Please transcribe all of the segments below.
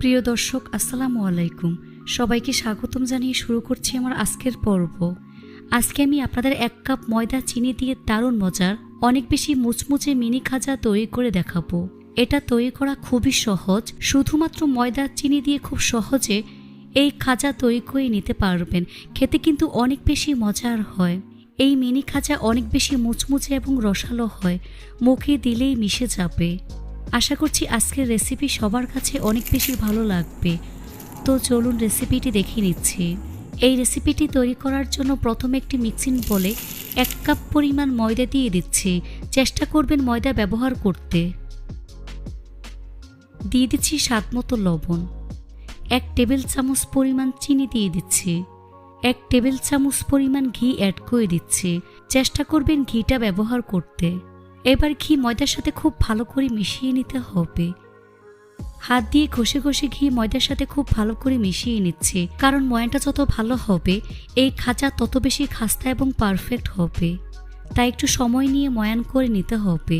প্রিয় দর্শক আসসালামু আলাইকুম, সবাইকে স্বাগতম জানিয়ে শুরু করছি আমার আজকের পর্ব। আজকে আমি আপনাদের 1 কাপ ময়দা চিনি দিয়ে দারুণ মজার অনেক বেশি মুচমুচে মিনি খাজা তৈরি করে দেখাবো। এটা তৈরি করা খুবই সহজ, শুধুমাত্র ময়দা চিনি দিয়ে খুব সহজে এই খাজা তৈরি করে নিতে পারবেন। খেতে কিন্তু অনেক বেশি মজার হয়। এই মিনি খাজা অনেক বেশি মুচমুচে এবং রসালো হয়, মুখে দিলেই মিশে যাবে। আশা করছি আজকের রেসিপি সবার কাছে অনেক বেশি ভালো লাগবে। তো চলুন রেসিপিটি দেখে নিচ্ছি। এই রেসিপিটি তৈরি করার জন্য প্রথমে একটি মিক্সিং বলে 1 কাপ পরিমাণ ময়দা দিয়ে দিচ্ছি। চেষ্টা করবেন ময়দা ব্যবহার করতে। দিয়ে দিচ্ছি স্বাদমতো লবণ। 1 টেবিল চামচ পরিমাণ চিনি দিয়ে দিচ্ছি। 1 টেবিল চামচ পরিমাণ ঘি অ্যাড করে দিচ্ছি। চেষ্টা করবেন ঘিটা ব্যবহার করতে। এবার ঘি ময়দার সাথে খুব ভালো করে মিশিয়ে নিতে হবে। হাত দিয়ে ঘষে ঘষে ঘি ময়দার সাথে খুব ভালো করে মিশিয়ে নিচ্ছে, কারণ ময়ানটা যত ভালো হবে এই খাজা তত বেশি খাস্তা এবং পারফেক্ট হবে। তাই একটু সময় নিয়ে ময়ান করে নিতে হবে।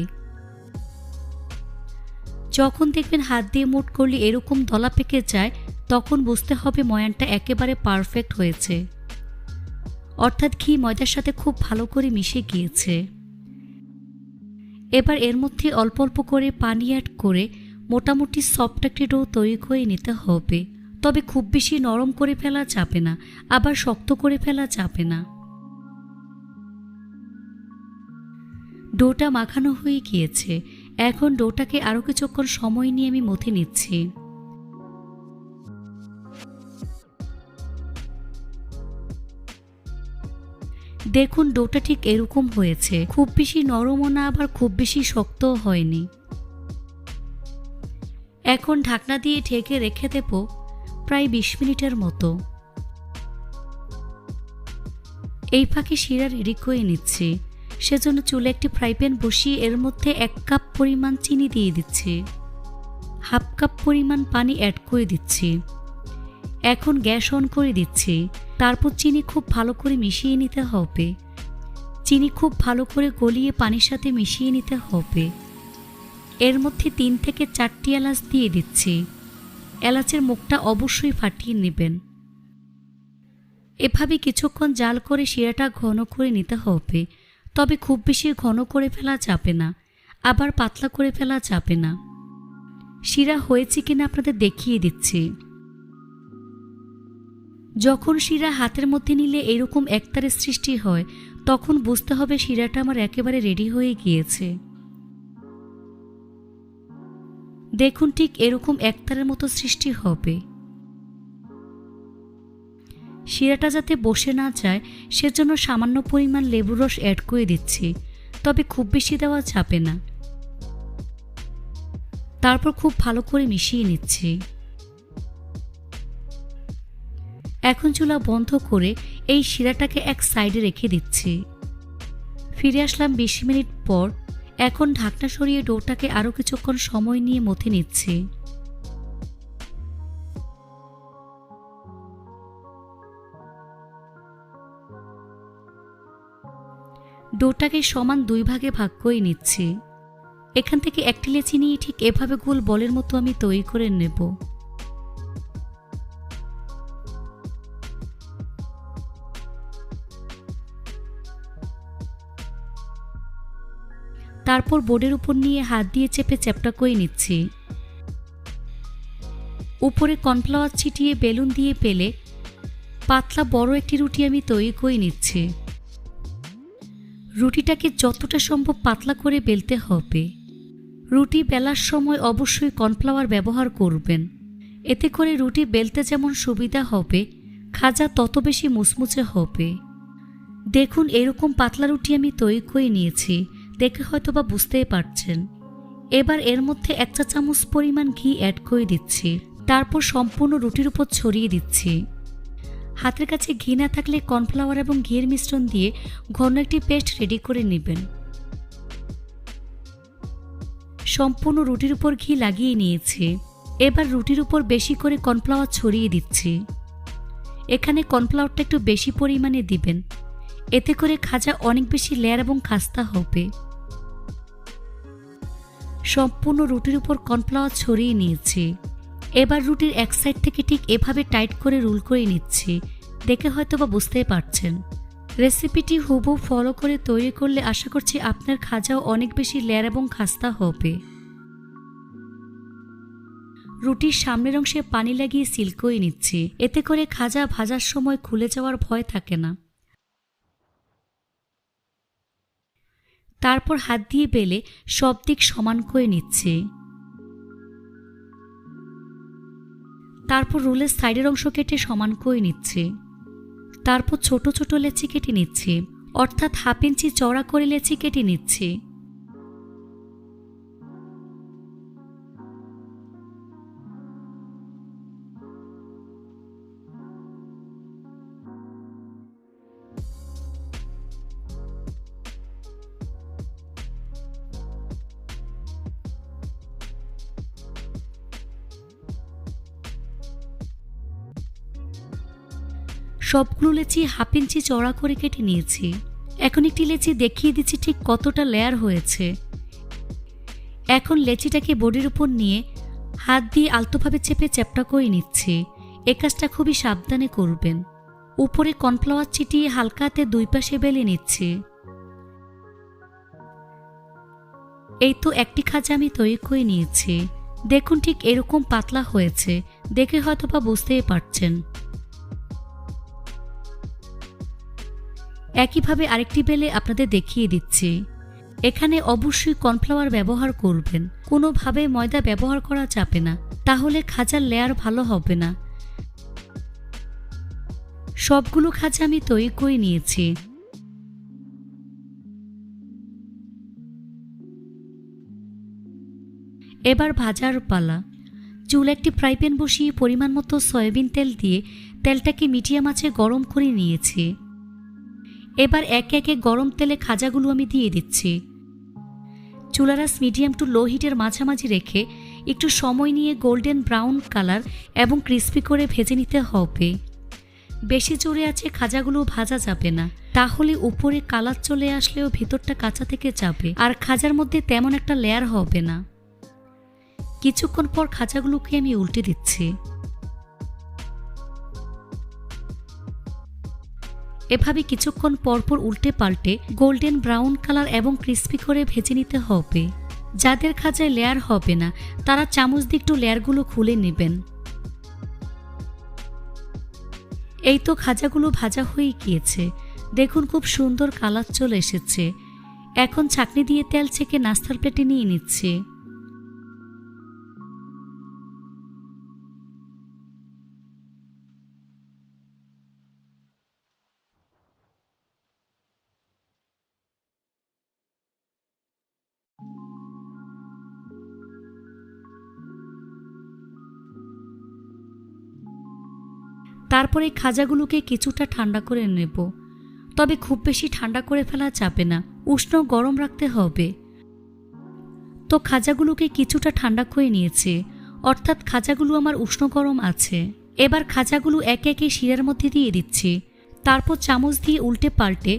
যখন দেখবেন হাত দিয়ে মুঠ করলে এরকম দলা পেকে যায়, তখন বুঝতে হবে ময়ানটা একেবারে পারফেক্ট হয়েছে, অর্থাৎ ঘি ময়দার সাথে খুব ভালো করে মিশে গিয়েছে। এবার এর মধ্যে অল্প অল্প করে পানি অ্যাড করে মোটামুটি সফট একটি ডো তৈরি করে নিতে হবে। তবে খুব বেশি নরম করে ফেলা যাবে না, আবার শক্ত করে ফেলা যাবে না। ডোটা মাখানো হয়ে গিয়েছে। এখন ডোটাকে আরও কিছুক্ষণ সময় নিয়ে আমি মথে নিচ্ছি। দেখুন ডোটা ঠিক এরকম হয়েছে, খুব বেশি নরমও না আবার খুব বেশি শক্তও হয়নি। এখন ঢাকনা দিয়ে ঢেকে রেখে দেব প্রায় 20 মিনিটের মতো। এই ফাঁকে শিরা রেডি করে নিচ্ছি। সেজন্য চুলে একটি ফ্রাই প্যান বসিয়ে এর মধ্যে 1 কাপ পরিমাণ চিনি দিয়ে দিচ্ছি। 1/2 কাপ পরিমাণ পানি অ্যাড করে দিচ্ছি। এখন গ্যাস অন করে দিচ্ছি। তারপর চিনি খুব ভালো করে মিশিয়ে নিতে হবে। চিনি খুব ভালো করে গলিয়ে পানির সাথে মিশিয়ে নিতে হবে। এর মধ্যে 3 থেকে 4টি এলাচ দিয়ে দিচ্ছি। এলাচের মুখটা অবশ্যই ফাটিয়ে নেবেন। এভাবে কিছুক্ষণ জাল করে শিরাটা ঘন করে নিতে হবে। তবে খুব বেশি ঘন করে ফেলা যাবে না, আবার পাতলা করে ফেলা যাবে না। শিরা হয়েছে কিনা আপনাদের দেখিয়ে দিচ্ছি। যখন শিরা হাতের মধ্যে নিলে এরকম একতারের সৃষ্টি হয়, তখন বুঝতে হবে শিরাটা আমার একেবারে রেডি হয়ে গিয়েছে। দেখুন ঠিক এরকম একতারের মতো সৃষ্টি হবে। শিরাটা যাতে বসে না যায় সেজন্য সামান্য পরিমাণ লেবুর রস অ্যাড করে দিচ্ছি, তবে খুব বেশি দেওয়া যাবে না। তারপর খুব ভালো করে মিশিয়ে নিচ্ছি। এখন চুলা বন্ধ করে এই শিরাটাকে এক সাইডে রেখে দিচ্ছি। ফিরে আসলাম 20 মিনিট পর। এখন ঢাকনা সরিয়ে ডোটাকে আরও কিছুক্ষণ সময় নিয়ে মথে নিচ্ছি। ডোটাকে সমান 2 ভাগে ভাগ করে নিচ্ছি। এখান থেকে একটি লেচি নিয়ে ঠিক এভাবে গোল বলের মতো আমি তৈরি করে নেব। তারপর বোর্ডের উপর নিয়ে হাত দিয়ে চেপে চ্যাপ্টা করে নিচ্ছি। উপরে কর্নফ্লাওয়ার ছিটিয়ে বেলুন দিয়ে পেলে পাতলা বড় একটি রুটি আমি তৈরি করে নিচ্ছি। রুটিটাকে যতটা সম্ভব পাতলা করে বেলতে হবে। রুটি বেলার সময় অবশ্যই কর্নফ্লাওয়ার ব্যবহার করবেন। এতে করে রুটি বেলতে যেমন সুবিধা হবে, খাজা তত বেশি মুচমুচে হবে। দেখুন এরকম পাতলা রুটি আমি তৈরি করে নিয়েছি, দেখে হয়তোবা বুঝতেই পারছেন। এবার এর মধ্যে 1 চা চামচ পরিমাণ ঘি অ্যাড করে দিচ্ছি। তারপর সম্পূর্ণ রুটির উপর ছড়িয়ে দিচ্ছি। হাতের কাছে ঘি না থাকলে কর্নফ্লাওয়ার এবং ঘিয়ের মিশ্রণ দিয়ে ঘন একটি পেস্ট রেডি করে নেবেন। সম্পূর্ণ রুটির উপর ঘি লাগিয়ে নিয়েছি। এবার রুটির উপর বেশি করে কর্নফ্লাওয়ার ছড়িয়ে দিচ্ছি। এখানে কর্নফ্লাওয়ারটা একটু বেশি পরিমাণে দিবেন, এতে করে খাজা অনেক বেশি লেয়ার এবং খাস্তা হবে। সম্পূর্ণ রুটির উপর কর্নফ্লাওয়ার ছড়িয়ে নিয়েছি। এবার রুটির এক সাইড থেকে ঠিক এভাবে টাইট করে রোল করে নিচ্ছি। দেখে হয়তো বা বুঝতেই পারছেন। রেসিপিটি হুবহু ফলো করে তৈরি করলে আশা করছি আপনার খাজাও অনেক বেশি লেয়ার এবং খাস্তা হবে। রুটির সামনের অংশে পানি লাগিয়ে সিল করে নিচ্ছি, এতে করে খাজা ভাজার সময় খুলে যাওয়ার ভয় থাকে না। তারপর হাত দিয়ে বেলে সব দিক সমান করে নিচ্ছি। তারপর রোলের সাইডের অংশ কেটে সমান করে নিচ্ছি। তারপর ছোট ছোট লেচি কেটে নিচ্ছি, অর্থাৎ 1/2 ইঞ্চি চওড়া করে লেচি কেটে নিচ্ছি। সবগুলো লেচি 1/2 ইঞ্চি চওড়া করে কেটে নিয়েছি। এখন একটি লেচি দেখিয়ে দিচ্ছি ঠিক কতটা লেয়ার হয়েছে। এখন লেচিটাকে বডির উপর নিয়ে হাত দিয়ে আলতোভাবে চেপে চ্যাপটা করে নিচ্ছি। এ কাজটা খুবই সাবধানে করবেন। উপরে কর্নফ্লাওয়ার ছিটিয়ে হালকা হাতে 2 পাশে বেলে নিচ্ছি। এই তো একটি খাজা আমি তৈরি করে নিয়েছি। দেখুন ঠিক এরকম পাতলা হয়েছে, দেখে হয়তো বা বুঝতেই পারছেন। একইভাবে আরেকটি বেলে আপনাদের দেখিয়ে দিচ্ছি। এখানে অবশ্যই কর্নফ্লাওয়ার ব্যবহার করবেন, কোনোভাবে ময়দা ব্যবহার করা যাবে না, তাহলে খাজার লেয়ার ভালো হবে না। সবগুলো খাজা আমি তৈরি করে নিয়েছি। এবার ভাজার পালা। চুলে একটি ফ্রাই প্যান বসিয়ে পরিমাণ মতো সয়াবিন তেল দিয়ে তেলটাকে মিডিয়াম আঁচে গরম করে নিয়েছি। এবার একে একে গরম তেলে খাজাগুলো আমি দিয়ে দিচ্ছি। চুলার আঁচ মিডিয়াম টু লো হিটের মাঝামাঝি রেখে একটু সময় নিয়ে গোল্ডেন ব্রাউন কালার এবং ক্রিস্পি করে ভেজে নিতে হবে। বেশি জোরে আছে খাজাগুলো ভাজা যাবে না, তাহলে উপরে কালার চলে আসলেও ভিতরটা কাঁচা থেকে যাবে আর খাজার মধ্যে তেমন একটা লেয়ার হবে না। কিছুক্ষণ পর খাজাগুলোকে আমি উল্টে দিচ্ছি। এভাবে কিছুক্ষণ পরপর উল্টে পাল্টে গোল্ডেন ব্রাউন কালার এবং ক্রিস্পি করে ভেজে নিতে হবে। যাদের খাজায় লেয়ার হবে না তারা চামচ দিয়ে একটু লেয়ারগুলো খুলে নেবেন। এই তো খাজাগুলো ভাজা হয়ে গিয়েছে, দেখুন খুব সুন্দর কালার চলে এসেছে। এখন ছাঁকনি দিয়ে তেল ছেঁকে নাস্তার প্লেটে নিয়ে নিচ্ছি। তারপরে খাজাগুলোকে কিছুটা ঠান্ডা করে নেব, তবে খুব বেশি ঠান্ডা করে ফেলা যাবে না, উষ্ণ গরম রাখতে হবে। তো খাজাগুলোকে কিছুটা ঠান্ডা করে নিয়েছি, অর্থাৎ খাজাগুলো আমার উষ্ণ গরম আছে। এবার খাজাগুলো একে একে শিরার মধ্যে দিয়ে দিচ্ছি। তারপর চামচ দিয়ে উল্টে পাল্টে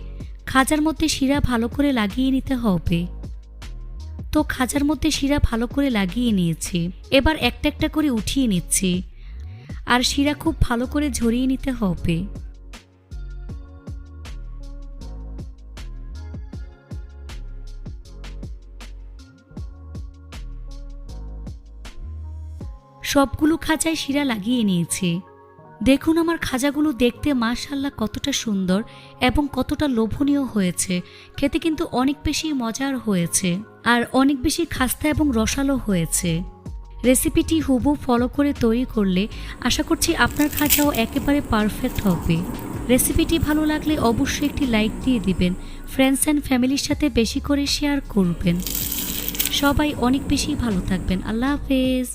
খাজার মধ্যে শিরা ভালো করে লাগিয়ে নিতে হবে। তো খাজার মধ্যে শিরা ভালো করে লাগিয়ে নিয়েছি। এবার একটা একটা করে উঠিয়ে নিচ্ছি আর শিরা খুব ভালো করে ঝরিয়ে নিতে হবে। সবগুলো খাজায় শিরা লাগিয়ে নিয়েছি। দেখুন আমার খাজাগুলো দেখতে মাশাআল্লাহ কতটা সুন্দর এবং কতটা লোভনীয় হয়েছে। খেতে কিন্তু অনেক বেশি মজার হয়েছে আর অনেক বেশি খাস্তা এবং রসালো হয়েছে। রেসিপিটি হুবহু ফলো করে তৈরি করলে আশা করছি আপনার খাজাও একেবারে পারফেক্ট হবে। রেসিপিটি ভালো লাগলে অবশ্যই একটি লাইক দিয়ে দিবেন, ফ্রেন্ডস অ্যান্ড ফ্যামিলির সাথে বেশি করে শেয়ার করবেন। সবাই অনেক বেশি ভালো থাকবেন। আল্লাহ হাফেজ।